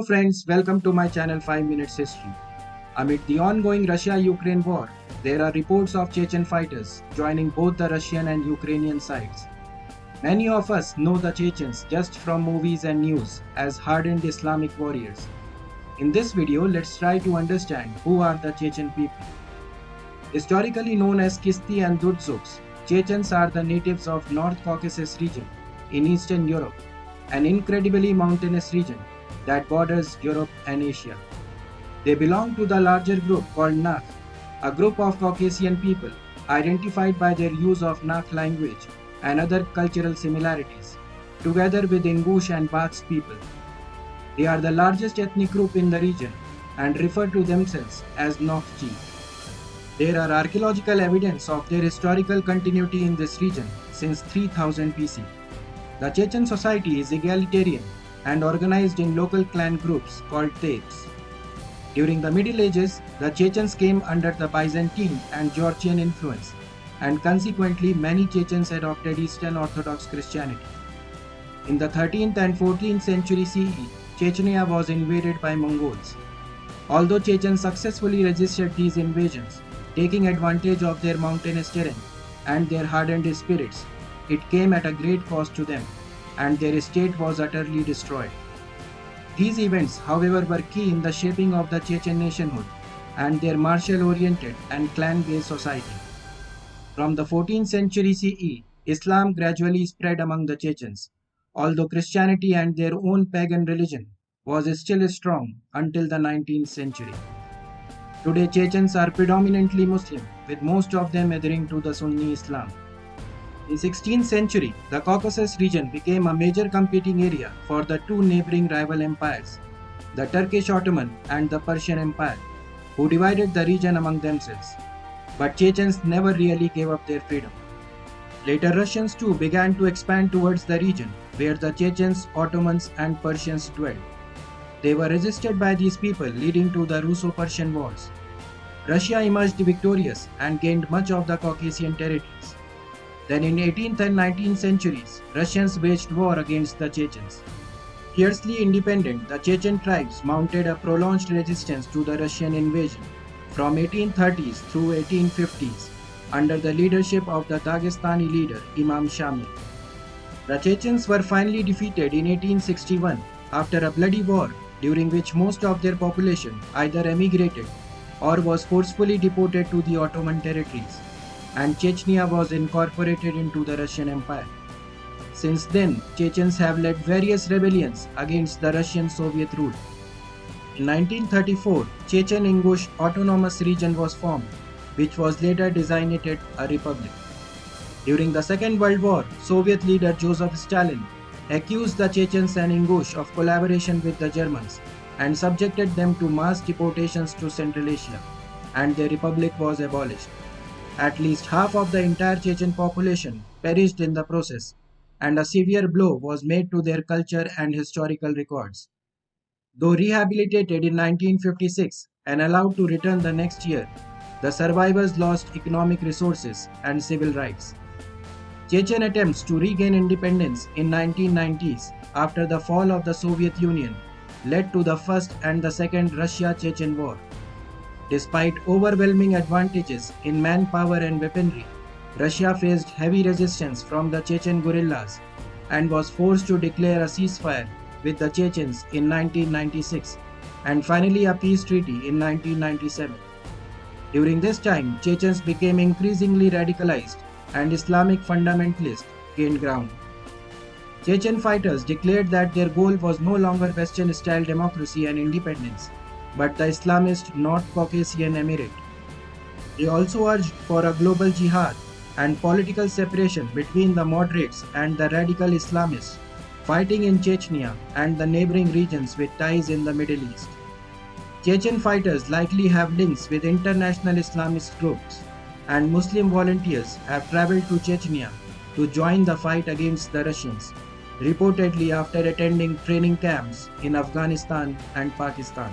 friends, welcome to my channel 5 Minutes History. Amid the ongoing Russia-Ukraine war, there are reports of Chechen fighters joining both the Russian and Ukrainian sides. Many of us know the Chechens just from movies and news as hardened Islamic warriors. In this video, let's try to understand who are the Chechen people. Historically known as Kisti and Durzuks, Chechens are the natives of North Caucasus region in Eastern Europe, an incredibly mountainous region that borders Europe and Asia. They belong to the larger group called Nakh, a group of Caucasian people identified by their use of Nakh language and other cultural similarities, together with Ingush and Bats people. They are the largest ethnic group in the region and refer to themselves as Nokhchi. There are archaeological evidence of their historical continuity in this region since 3000 BC. The Chechen society is egalitarian and organized in local clan groups called Teyps. During the Middle Ages, the Chechens came under the Byzantine and Georgian influence, and consequently many Chechens adopted Eastern Orthodox Christianity. In the 13th and 14th century CE, Chechnya was invaded by Mongols. Although Chechens successfully resisted these invasions, taking advantage of their mountainous terrain and their hardened spirits, it came at a great cost to them, and their state was utterly destroyed. These events, however, were key in the shaping of the Chechen nationhood and their martial-oriented and clan-based society. From the 14th century CE, Islam gradually spread among the Chechens, although Christianity and their own pagan religion was still strong until the 19th century. Today, Chechens are predominantly Muslim, with most of them adhering to the Sunni Islam. In 16th century, the Caucasus region became a major competing area for the two neighboring rival empires, the Turkish Ottoman and the Persian Empire, who divided the region among themselves. But Chechens never really gave up their freedom. Later Russians too began to expand towards the region where the Chechens, Ottomans and Persians dwelled. They were resisted by these people, leading to the Russo-Persian Wars. Russia emerged victorious and gained much of the Caucasian territories. Then in 18th and 19th centuries, Russians waged war against the Chechens. Fiercely independent, the Chechen tribes mounted a prolonged resistance to the Russian invasion from 1830s through 1850s under the leadership of the Dagestani leader Imam Shamil. The Chechens were finally defeated in 1861 after a bloody war during which most of their population either emigrated or was forcefully deported to the Ottoman territories, and Chechnya was incorporated into the Russian Empire. Since then, Chechens have led various rebellions against the Russian Soviet rule. In 1934, Chechen-Ingush Autonomous Region was formed, which was later designated a republic. During the Second World War, Soviet leader Joseph Stalin accused the Chechens and Ingush of collaboration with the Germans and subjected them to mass deportations to Central Asia, and the republic was abolished. At least half of the entire Chechen population perished in the process, and a severe blow was made to their culture and historical records. Though rehabilitated in 1956 and allowed to return the next year, the survivors lost economic resources and civil rights. Chechen attempts to regain independence in 1990s after the fall of the Soviet Union led to the First and the Second Russia-Chechen War. Despite overwhelming advantages in manpower and weaponry, Russia faced heavy resistance from the Chechen guerrillas and was forced to declare a ceasefire with the Chechens in 1996 and finally a peace treaty in 1997. During this time, Chechens became increasingly radicalized and Islamic fundamentalists gained ground. Chechen fighters declared that their goal was no longer Western-style democracy and independence, but the Islamist North Caucasian Emirate. They also urged for a global jihad and political separation between the moderates and the radical Islamists fighting in Chechnya and the neighboring regions with ties in the Middle East. Chechen fighters likely have links with international Islamist groups, and Muslim volunteers have traveled to Chechnya to join the fight against the Russians, reportedly after attending training camps in Afghanistan and Pakistan.